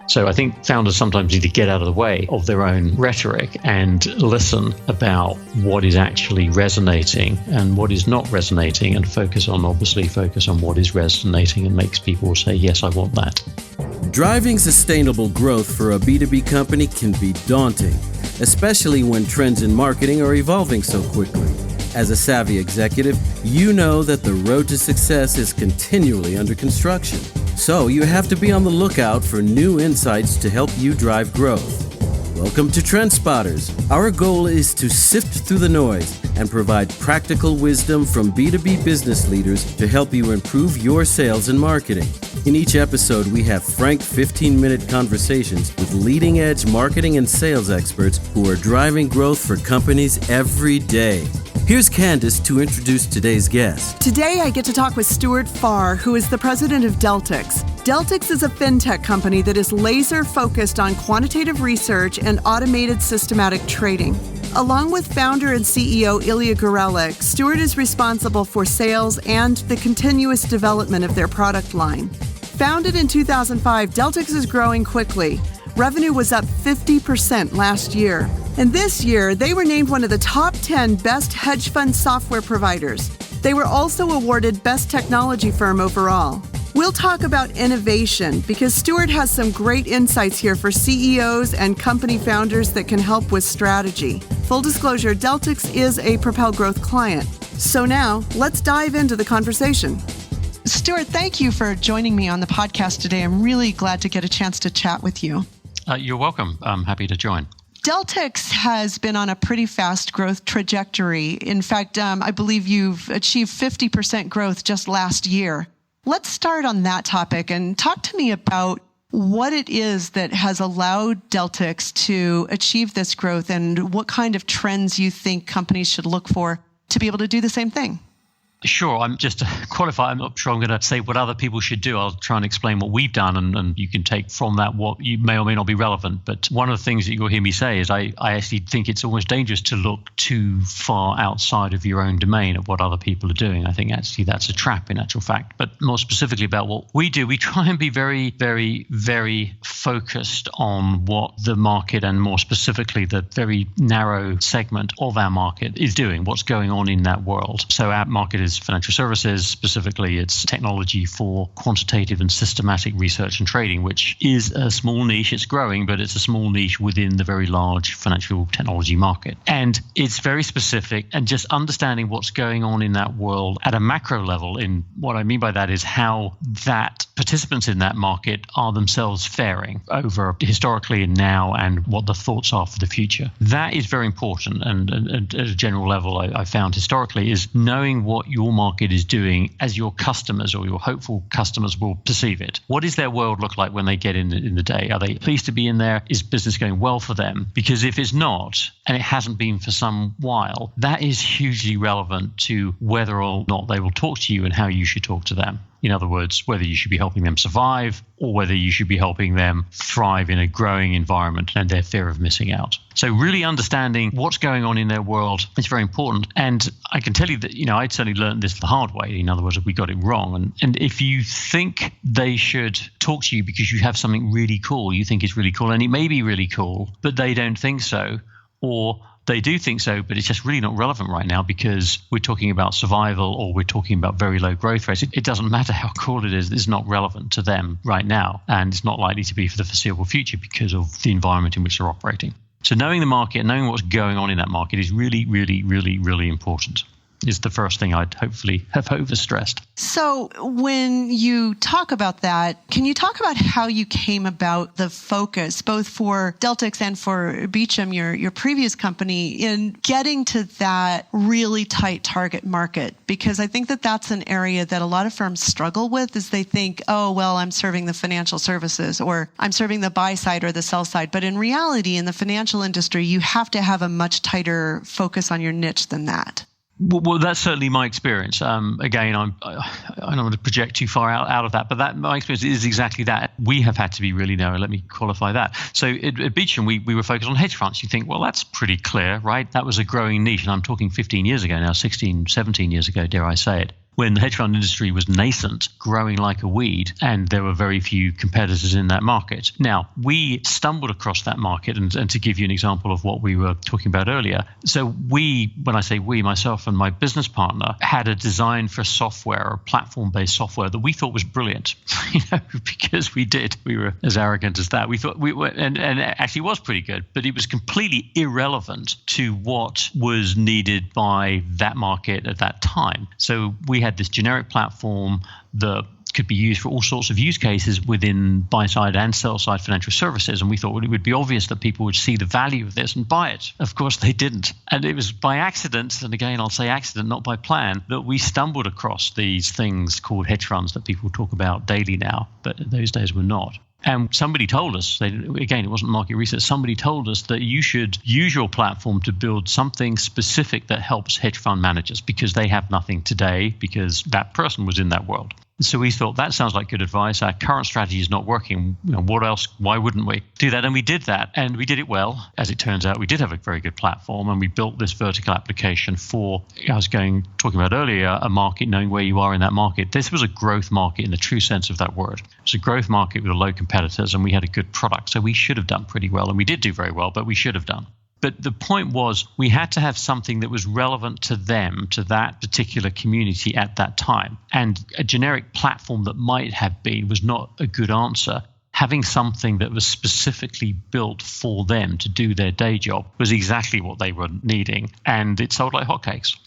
So I think founders sometimes need to get out of the way of their own rhetoric and listen about what is actually resonating and what is not resonating, and focus on what is resonating and makes people say, yes, I want that. Driving sustainable growth for a B2B company can be daunting, especially when trends in marketing are evolving so quickly. As a savvy executive, you know that the road to success is continually under construction. So you have to be on the lookout for new insights to help you drive growth. Welcome to Trend Spotters. Our goal is to sift through the noise and provide practical wisdom from B2B business leaders to help you improve your sales and marketing. In each episode, we have frank 15-minute conversations with leading-edge marketing and sales experts who are driving growth for companies every day. Here's Candyce to introduce today's guest. Today, I get to talk with Stuart Farr, who is the president of Deltix. Deltix is a fintech company that is laser-focused on quantitative research and automated systematic trading. Along with founder and CEO Ilya Gorelik, Stuart is responsible for sales and the continuous development of their product line. Founded in 2005, Deltix is growing quickly. Revenue was up 50% last year. And this year, they were named one of the top 10 best hedge fund software providers. They were also awarded Best Technology Firm overall. We'll talk about innovation because Stuart has some great insights here for CEOs and company founders that can help with strategy. Full disclosure, Deltix is a Propel Growth client. So now, let's dive into the conversation. Stuart, thank you for joining me on the podcast today. I'm really glad to get a chance to chat with you. You're welcome. I'm happy to join. Deltix has been on a pretty fast growth trajectory. In fact, I believe you've achieved 50% growth just last year. Let's start on that topic and talk to me about what it is that has allowed Deltix to achieve this growth and what kind of trends you think companies should look for to be able to do the same thing. Sure. I'm just to qualify. I'm not sure I'm going to say what other people should do. I'll try and explain what we've done, and you can take from that what you may or may not be relevant. But one of the things that you'll hear me say is I actually think it's almost dangerous to look too far outside of your own domain of what other people are doing. I think actually that's a trap in actual fact. But more specifically about what we do, we try and be very, very, very focused on what the market, and more specifically the very narrow segment of our market, is doing, what's going on in that world. So our market is financial services, specifically it's technology for quantitative and systematic research and trading, which is a small niche. It's growing, but it's a small niche within the very large financial technology market. And it's very specific, and just understanding what's going on in that world at a macro level. In what I mean by that is how that participants in that market are themselves faring over historically and now, and what the thoughts are for the future. That is very important. And at a general level, I found historically is knowing what your market is doing as your customers or your hopeful customers will perceive it. What does their world look like when they get in the day? Are they pleased to be in there? Is business going well for them? Because if it's not, and it hasn't been for some while, that is hugely relevant to whether or not they will talk to you and how you should talk to them. In other words, whether you should be helping them survive or whether you should be helping them thrive in a growing environment and their fear of missing out. So really understanding what's going on in their world is very important. And I can tell you that, I'd certainly learned this the hard way. In other words, we got it wrong. And if you think they should talk to you because you have something really cool, you think it's really cool, and it may be really cool, but they don't think so, or they do think so, but it's just really not relevant right now because we're talking about survival or we're talking about very low growth rates. It doesn't matter how cool it is. It's not relevant to them right now, and it's not likely to be for the foreseeable future because of the environment in which they're operating. So knowing the market and knowing what's going on in that market is really, really, really, really important. Is the first thing I'd hopefully have overstressed. So when you talk about that, can you talk about how you came about the focus, both for Deltix and for Beecham, your previous company, in getting to that really tight target market? Because I think that that's an area that a lot of firms struggle with, is they think, oh, well, I'm serving the financial services, or I'm serving the buy side or the sell side. But in reality, in the financial industry, you have to have a much tighter focus on your niche than that. Well, that's certainly my experience. Again, I don't want to project too far out of that, but my experience is exactly that. We have had to be really narrow. Let me qualify that. So at Beecham, we were focused on hedge funds. You think, well, that's pretty clear, right? That was a growing niche. And I'm talking 15 years ago now, 16, 17 years ago, dare I say it. when the hedge fund industry was nascent, growing like a weed, and there were very few competitors in that market. Now, we stumbled across that market, and to give you an example of what we were talking about earlier, so when I say we, myself and my business partner, had a design for software, or platform-based software that we thought was brilliant, because we were as arrogant as that. We thought and it actually was pretty good, but it was completely irrelevant to what was needed by that market at that time. So we had this generic platform that could be used for all sorts of use cases within buy-side and sell-side financial services. And we thought it would be obvious that people would see the value of this and buy it. Of course, they didn't. And it was by accident, and again, I'll say accident, not by plan, that we stumbled across these things called hedge funds that people talk about daily now, but in those days were not. And somebody told us, again, it wasn't market research, somebody told us that you should use your platform to build something specific that helps hedge fund managers because they have nothing today because that person was in that world. So we thought that sounds like good advice. Our current strategy is not working. What else? Why wouldn't we do that? And we did that, and we did it well. As it turns out, we did have a very good platform, and we built this vertical application for, I was talking about earlier, a market, knowing where you are in that market. This was a growth market in the true sense of that word. It was a growth market with low competitors, and we had a good product. So we should have done pretty well, and we did do very well, but we should have done. But the point was we had to have something that was relevant to them, to that particular community at that time. And a generic platform that might have been was not a good answer. Having something that was specifically built for them to do their day job was exactly what they were needing. And it sold like hotcakes.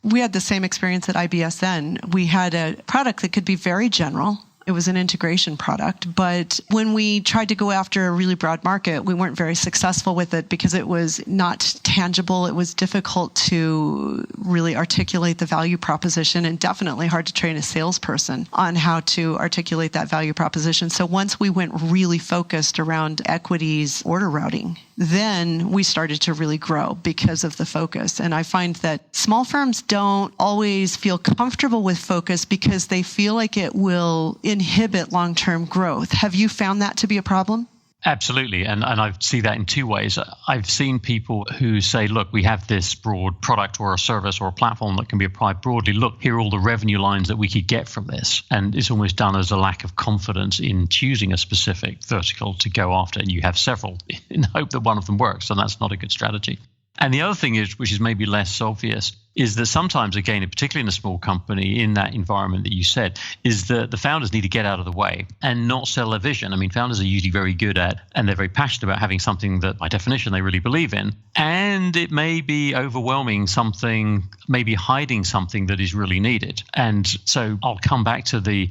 We had the same experience at IBSN. We had a product that could be very general. It was an integration product, but when we tried to go after a really broad market, we weren't very successful with it because it was not tangible. It was difficult to really articulate the value proposition and definitely hard to train a salesperson on how to articulate that value proposition. So once we went really focused around equities order routing, then we started to really grow because of the focus. And I find that small firms don't always feel comfortable with focus because they feel like it will inhibit long-term growth. Have you found that to be a problem? Absolutely. And I see that in two ways. I've seen people who say, look, we have this broad product or a service or a platform that can be applied broadly. Look, here are all the revenue lines that we could get from this. And it's almost done as a lack of confidence in choosing a specific vertical to go after. And you have several in hope that one of them works. And that's not a good strategy. And the other thing is, which is maybe less obvious, is that sometimes, again, particularly in a small company, in that environment that you said, is that the founders need to get out of the way and not sell their vision. I mean, founders are usually very good at, and they're very passionate about having something that, by definition, they really believe in. And it may be overwhelming something, maybe hiding something that is really needed. And so I'll come back to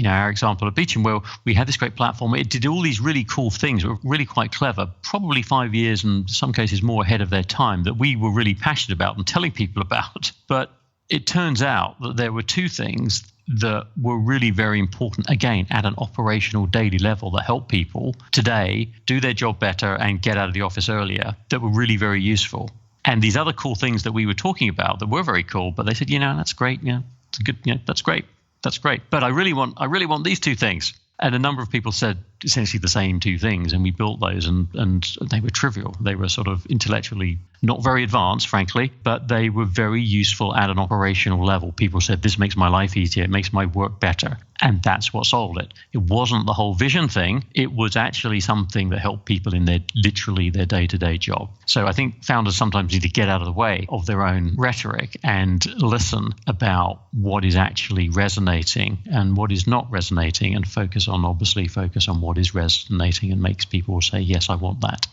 our example at Beecham, where we had this great platform. It did all these really cool things, were really quite clever, probably 5 years and in some cases more ahead of their time, that we were really passionate about and telling people about. But it turns out that there were two things that were really very important, again, at an operational daily level that help people today do their job better and get out of the office earlier, that were really very useful. And these other cool things that we were talking about that were very cool, but they said, that's great. Yeah, it's good. Yeah, that's great. That's great. But I really want these two things. And a number of people said essentially the same two things, and we built those, and they were trivial. They were sort of intellectually not very advanced, frankly, but they were very useful at an operational level. People said, this makes my life easier, it makes my work better. And that's what sold it. It wasn't the whole vision thing. It was actually something that helped people in their day-to-day job. So I think founders sometimes need to get out of the way of their own rhetoric and listen about what is actually resonating and what is not resonating, and focus on what is resonating and makes people say, yes, I want that.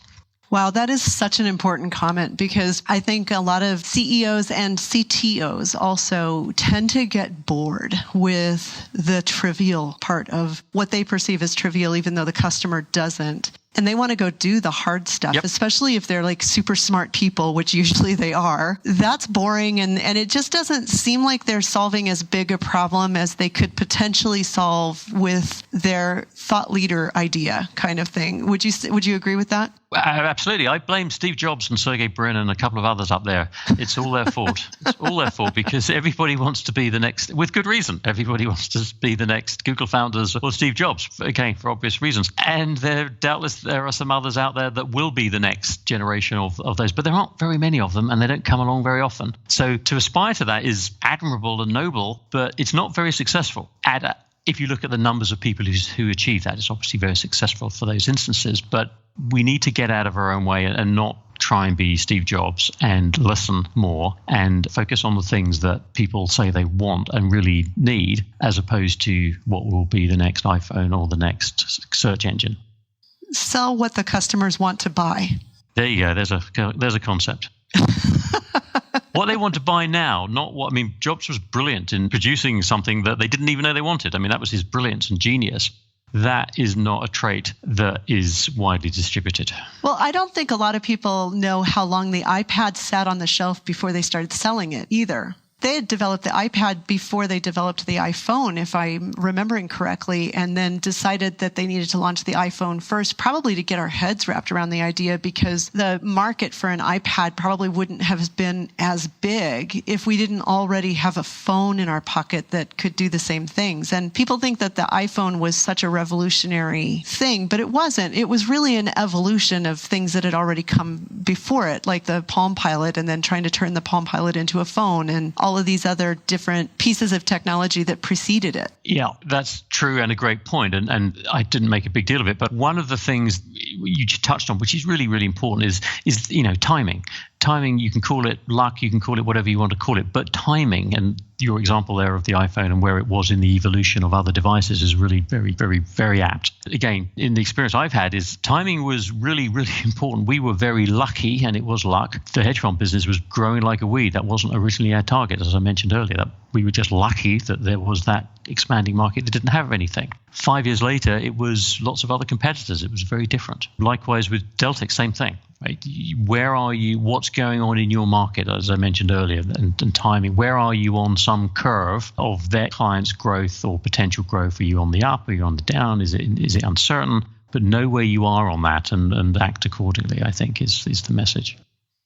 Wow, that is such an important comment, because I think a lot of CEOs and CTOs also tend to get bored with the trivial part of what they perceive as trivial, even though the customer doesn't. And they want to go do the hard stuff, especially if they're like super smart people, which usually they are. That's boring. And it just doesn't seem like they're solving as big a problem as they could potentially solve with their thought leader idea kind of thing. Would you agree with that? Absolutely. I blame Steve Jobs and Sergey Brin and a couple of others up there. It's all their fault. It's all their fault because everybody wants to be the next, with good reason. Everybody wants to be the next Google founders or Steve Jobs, again, for obvious reasons. And doubtless there are some others out there that will be the next generation of those, but there aren't very many of them and they don't come along very often. So to aspire to that is admirable and noble, but it's not very successful. If you look at the numbers of people who achieve that, it's obviously very successful for those instances, but we need to get out of our own way and not try and be Steve Jobs and listen more and focus on the things that people say they want and really need, as opposed to what will be the next iPhone or the next search engine. Sell what the customers want to buy. There you go. There's a concept. What they want to buy now, not what, I mean, Jobs was brilliant in producing something that they didn't even know they wanted. I mean, that was his brilliance and genius. That is not a trait that is widely distributed. Well, I don't think a lot of people know how long the iPad sat on the shelf before they started selling it either. They had developed the iPad before they developed the iPhone, if I'm remembering correctly, and then decided that they needed to launch the iPhone first, probably to get our heads wrapped around the idea, because the market for an iPad probably wouldn't have been as big if we didn't already have a phone in our pocket that could do the same things. And people think that the iPhone was such a revolutionary thing, but it wasn't. It was really an evolution of things that had already come before it, like the Palm Pilot, and then trying to turn the Palm Pilot into a phone, and all of these other different pieces of technology that preceded it. Yeah, that's true and a great point. And I didn't make a big deal of it, but one of the things you touched on, which is really, really important, is timing. Timing, you can call it luck, you can call it whatever you want to call it, but timing, and your example there of the iPhone and where it was in the evolution of other devices is really very, very, very apt. Again, in the experience I've had, is timing was really, really important. We were very lucky, and it was luck. The hedge fund business was growing like a weed. That wasn't originally our target, as I mentioned earlier. That we were just lucky that there was that expanding market that didn't have anything. 5 years later, it was lots of other competitors. It was very different. Likewise with Deltix, same thing. Right? Where are you? What's going on in your market, as I mentioned earlier, and timing? Where are you on some curve of their clients' growth or potential growth? Are you on the up? Are you on the down? Is it uncertain? But know where you are on that and act accordingly, I think, is the message.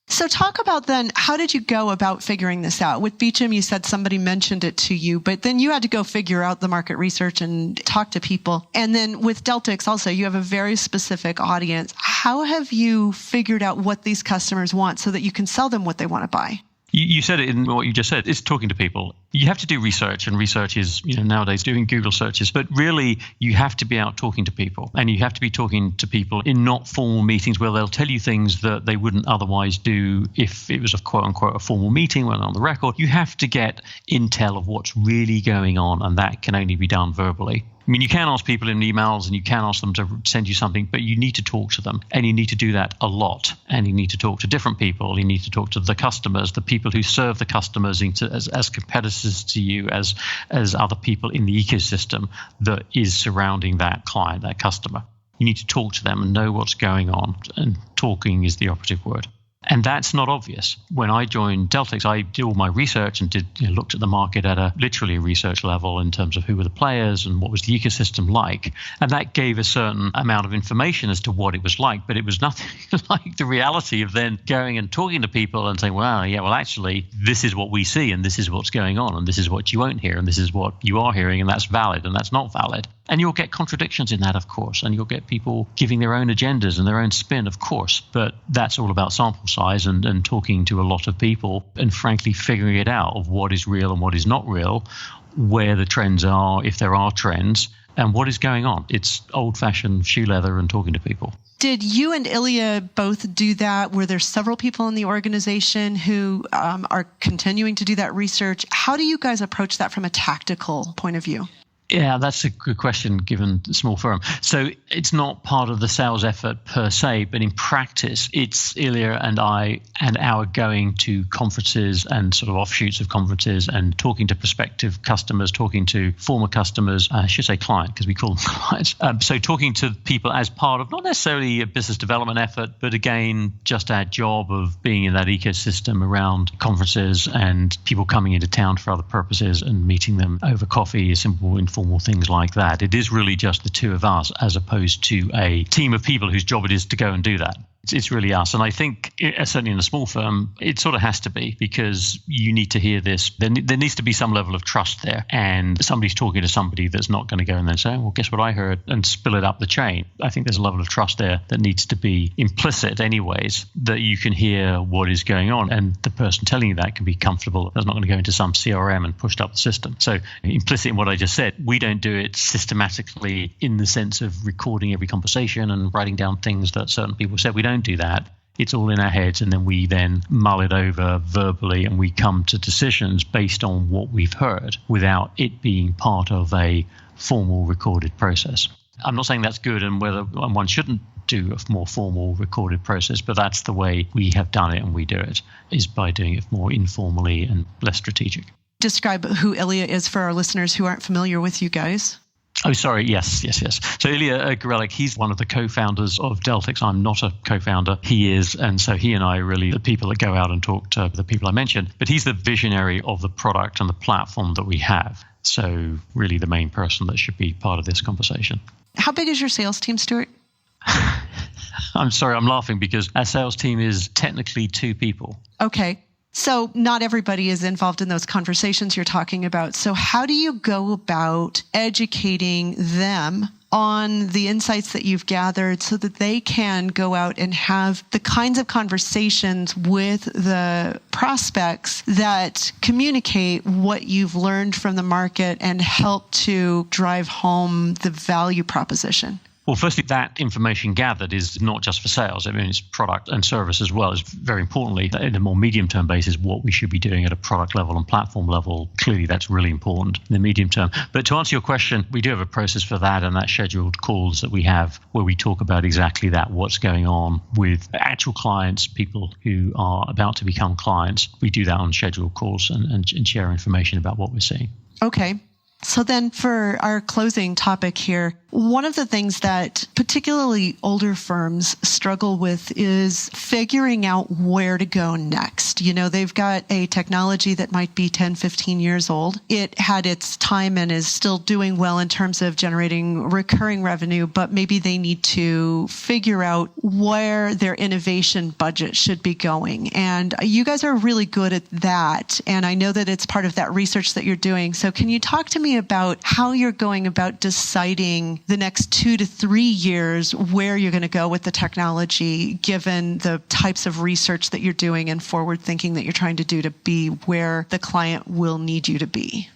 So talk about then, how did you go about figuring this out? With Beecham, you said somebody mentioned it to you, but then you had to go figure out the market research and talk to people. And then with Deltix also, you have a very specific audience. How have you figured out what these customers want so that you can sell them what they want to buy? You said it in what you just said. It's talking to people. You have to do research, and research is, nowadays doing Google searches. But really, you have to be out talking to people, and you have to be talking to people in not formal meetings where they'll tell you things that they wouldn't otherwise do if it was a quote unquote a formal meeting when on the record. You have to get intel of what's really going on, and that can only be done verbally. I mean, you can ask people in emails and you can ask them to send you something, but you need to talk to them, and you need to do that a lot. And you need to talk to different people. You need to talk to the customers, the people who serve the customers as competitors to you, as other people in the ecosystem that is surrounding that client, that customer. You need to talk to them and know what's going on, and talking is the operative word. And that's not obvious. When I joined Deltix, I did all my research and looked at the market at a literally research level in terms of who were the players and what was the ecosystem like. And that gave a certain amount of information as to what it was like, but it was nothing like the reality of then going and talking to people and saying, well, actually, this is what we see and this is what's going on and this is what you won't hear and this is what you are hearing and that's valid and that's not valid. And you'll get contradictions in that, of course, and you'll get people giving their own agendas and their own spin, of course. But that's all about sample size and talking to a lot of people and, frankly, figuring it out of what is real and what is not real, where the trends are, if there are trends, and what is going on. It's old-fashioned shoe leather and talking to people. Did you and Ilya both do that? Were there several people in the organization who are continuing to do that research? How do you guys approach that from a tactical point of view? Yeah, that's a good question given the small firm. So it's not part of the sales effort per se, but in practice, it's Ilya and I and our going to conferences and sort of offshoots of conferences and talking to prospective customers, talking to former customers, I should say client because we call them clients. So talking to people as part of not necessarily a business development effort, but again, just our job of being in that ecosystem around conferences and people coming into town for other purposes and meeting them over coffee, simple informal things like that. It is really just the two of us as opposed to a team of people whose job it is to go and do that. It's really us. And I think, certainly in a small firm, it sort of has to be, because you need to hear this. There needs to be some level of trust there. And somebody's talking to somebody that's not going to go and then say, well, guess what I heard, and spill it up the chain. I think there's a level of trust there that needs to be implicit anyways, that you can hear what is going on. And the person telling you that can be comfortable. That's not going to go into some CRM and pushed up the system. So implicit in what I just said, we don't do it systematically in the sense of recording every conversation and writing down things that certain people said. We don't do that. It's all in our heads, and then we then mull it over verbally, and we come to decisions based on what we've heard without it being part of a formal recorded process. I'm not saying that's good and whether one shouldn't do a more formal recorded process, but that's the way we have done it, and we do it, is by doing it more informally and less strategic. Describe who Ilya is for our listeners who aren't familiar with you guys. Oh, sorry. Yes. So Ilya Gorelik, he's one of the co-founders of Deltix. I'm not a co-founder. He is. And so he and I are really the people that go out and talk to the people I mentioned. But he's the visionary of the product and the platform that we have. So really the main person that should be part of this conversation. How big is your sales team, Stuart? I'm sorry, I'm laughing because our sales team is technically 2 people. Okay. So not everybody is involved in those conversations you're talking about. So how do you go about educating them on the insights that you've gathered so that they can go out and have the kinds of conversations with the prospects that communicate what you've learned from the market and help to drive home the value proposition? Well, firstly, that information gathered is not just for sales. I mean, it's product and service as well. It's very importantly, in a more medium-term basis, what we should be doing at a product level and platform level. Clearly, that's really important in the medium term. But to answer your question, we do have a process for that, and that's scheduled calls that we have where we talk about exactly that, what's going on with actual clients, people who are about to become clients. We do that on scheduled calls and share information about what we're seeing. Okay. So then for our closing topic here, one of the things that particularly older firms struggle with is figuring out where to go next. You know, they've got a technology that might be 10, 15 years old. It had its time and is still doing well in terms of generating recurring revenue, but maybe they need to figure out where their innovation budget should be going. And you guys are really good at that. And I know that it's part of that research that you're doing. So can you talk to me about how you're going about deciding the next 2 to 3 years where you're going to go with the technology, given the types of research that you're doing and forward thinking that you're trying to do to be where the client will need you to be?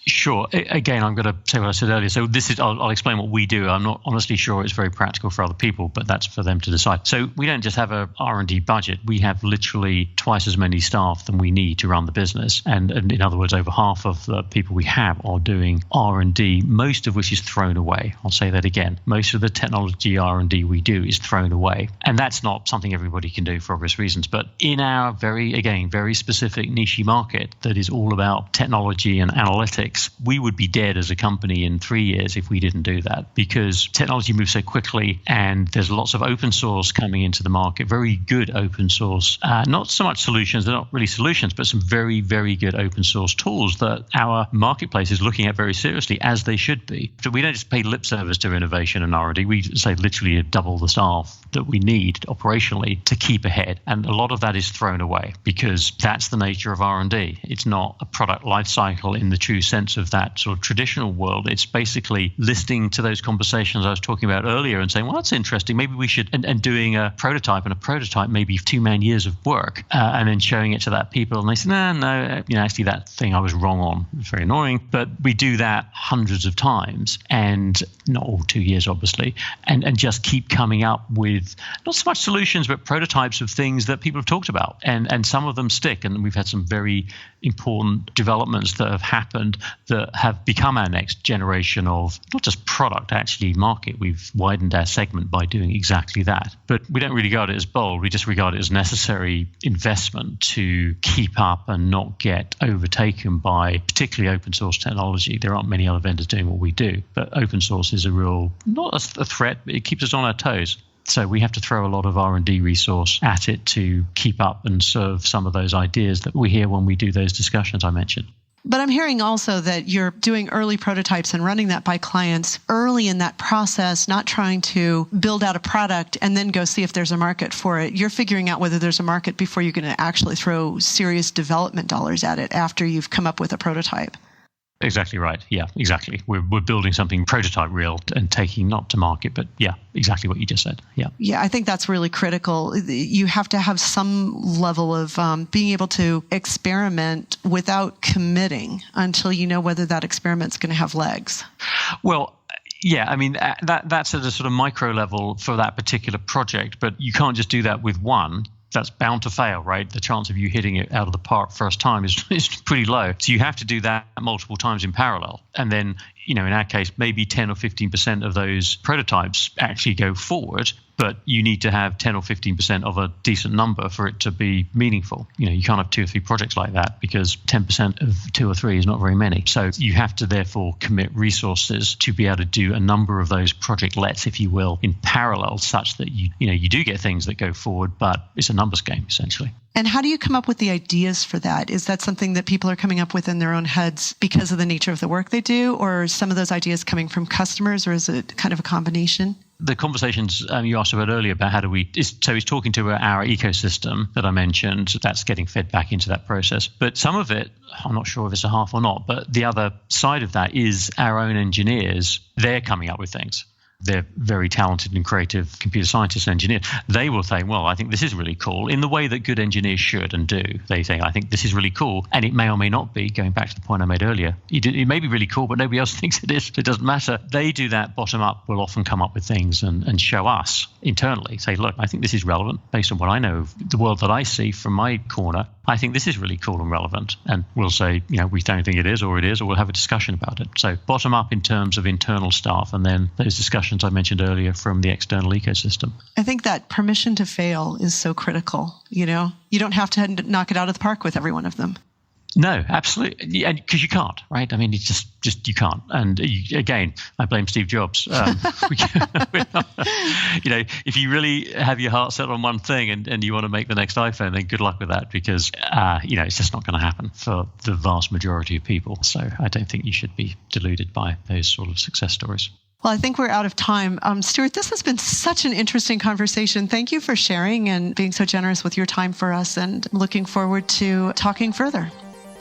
Sure. Again, I'm going to say what I said earlier. So I'll explain what we do. I'm not honestly sure it's very practical for other people, but that's for them to decide. So we don't just have a R&D budget. We have literally twice as many staff than we need to run the business. And in other words, over half of the people we have are doing R&D, most of which is thrown away. I'll say that again. Most of the technology R&D we do is thrown away. And that's not something everybody can do for obvious reasons. But in our very specific niche market that is all about technology and analytics, we would be dead as a company in 3 years if we didn't do that, because technology moves so quickly and there's lots of open source coming into the market, very good open source, not so much solutions, they're not really solutions, but some very, very good open source tools that our marketplace is looking at very seriously, as they should be. So we don't just pay lip service to innovation and R&D, we say literally double the staff that we need operationally to keep ahead. And a lot of that is thrown away because that's the nature of R&D. It's not a product life cycle in the true sense of that sort of traditional world. It's basically listening to those conversations I was talking about earlier and saying, well, that's interesting. Maybe we should, and doing a prototype, and a prototype maybe 2 man years of work, and then showing it to that people. And they say, no, actually that thing I was wrong on. It's very annoying. But we do that hundreds of times, and not all 2 years, obviously, and just keep coming up with not so much solutions, but prototypes of things that people have talked about. And some of them stick. And we've had some very important developments that have happened that have become our next generation of not just product, actually market. We've widened our segment by doing exactly that. But we don't really regard it as bold. We just regard it as necessary investment to keep up and not get overtaken by particularly open source technology. There aren't many other vendors doing what we do, but open source is not a threat, but it keeps us on our toes. So we have to throw a lot of R&D resource at it to keep up and serve some of those ideas that we hear when we do those discussions I mentioned. But I'm hearing also that you're doing early prototypes and running that by clients early in that process, not trying to build out a product and then go see if there's a market for it. You're figuring out whether there's a market before you're going to actually throw serious development dollars at it after you've come up with a prototype. Exactly right. Yeah, exactly. We're building something prototype real and taking not to market, but yeah, exactly what you just said. Yeah. Yeah, I think that's really critical. You have to have some level of being able to experiment without committing until you know whether that experiment's going to have legs. Well, yeah, I mean, that's at a sort of micro level for that particular project, but you can't just do that with one. That's bound to fail, right? The chance of you hitting it out of the park first time is pretty low. So you have to do that multiple times in parallel. And then, in our case, maybe 10 or 15% of those prototypes actually go forward, but you need to have 10 or 15% of a decent number for it to be meaningful. You can't have 2 or 3 projects like that because 10% of 2 or 3 is not very many. So you have to therefore commit resources to be able to do a number of those project-lets, if you will, in parallel, such that you do get things that go forward, but it's a numbers game essentially. And how do you come up with the ideas for that? Is that something that people are coming up with in their own heads because of the nature of the work they do, or are some of those ideas coming from customers, or is it kind of a combination? The conversations you asked about earlier about he's talking to our ecosystem that I mentioned, that's getting fed back into that process. But some of it, I'm not sure if it's a half or not, but the other side of that is our own engineers. They're coming up with things. They're very talented and creative computer scientists and engineers. They will say, well, I think this is really cool, in the way that good engineers should and do. They say, I think this is really cool. And it may or may not be, going back to the point I made earlier. It may be really cool, but nobody else thinks it is. It doesn't matter. They do that bottom up, will often come up with things and show us internally. Say, look, I think this is relevant based on what I know of the world that I see from my corner. I think this is really cool and relevant. And we'll say, we don't think it is, or we'll have a discussion about it. So bottom up in terms of internal staff, and then those discussions I mentioned earlier from the external ecosystem. I think that permission to fail is so critical. You don't have to knock it out of the park with every one of them. No, absolutely. Because you can't, right? I mean, it's just you can't. And again, I blame Steve Jobs. If you really have your heart set on one thing and you want to make the next iPhone, then good luck with that, because, it's just not going to happen for the vast majority of people. So I don't think you should be deluded by those sort of success stories. Well, I think we're out of time. Stuart, this has been such an interesting conversation. Thank you for sharing and being so generous with your time for us, and looking forward to talking further.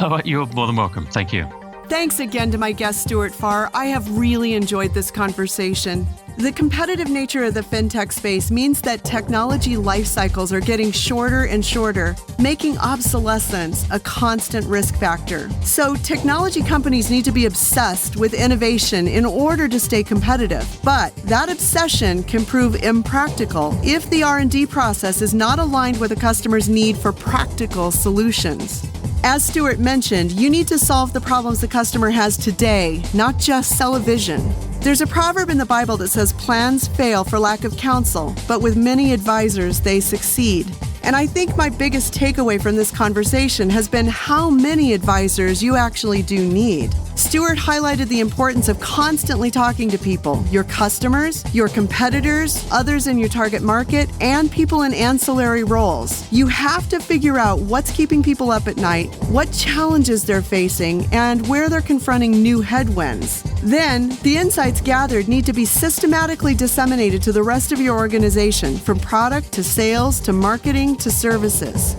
Oh, you're more than welcome. Thank you. Thanks again to my guest, Stuart Farr. I have really enjoyed this conversation. The competitive nature of the fintech space means that technology life cycles are getting shorter and shorter, making obsolescence a constant risk factor. So technology companies need to be obsessed with innovation in order to stay competitive. But that obsession can prove impractical if the R&D process is not aligned with a customer's need for practical solutions. As Stuart mentioned, you need to solve the problems the customer has today, not just sell a vision. There's a proverb in the Bible that says plans fail for lack of counsel, but with many advisors, they succeed. And I think my biggest takeaway from this conversation has been how many advisors you actually do need. Stuart highlighted the importance of constantly talking to people, your customers, your competitors, others in your target market, and people in ancillary roles. You have to figure out what's keeping people up at night, what challenges they're facing, and where they're confronting new headwinds. Then, the insights gathered need to be systematically disseminated to the rest of your organization, from product to sales to marketing to services.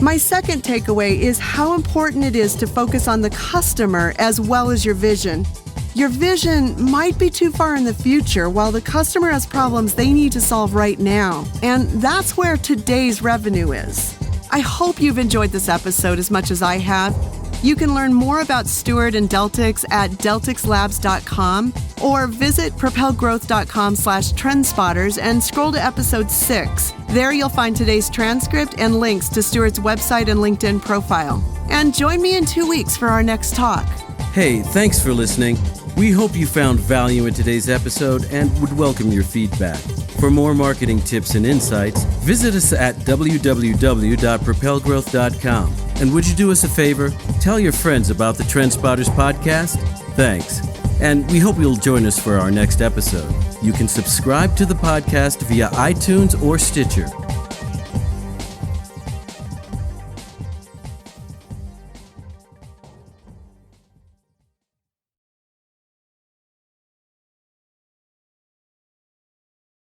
My second takeaway is how important it is to focus on the customer as well as your vision. Your vision might be too far in the future, while the customer has problems they need to solve right now. And that's where today's revenue is. I hope you've enjoyed this episode as much as I have. You can learn more about Stuart and Deltix at deltixlabs.com, or visit propelgrowth.com/trendspotters and scroll to episode 6. There you'll find today's transcript and links to Stuart's website and LinkedIn profile. And join me in 2 weeks for our next talk. Hey, thanks for listening. We hope you found value in today's episode and would welcome your feedback. For more marketing tips and insights, visit us at www.propelgrowth.com. And would you do us a favor? Tell your friends about the TrendSpotters podcast. Thanks. And we hope you'll join us for our next episode. You can subscribe to the podcast via iTunes or Stitcher.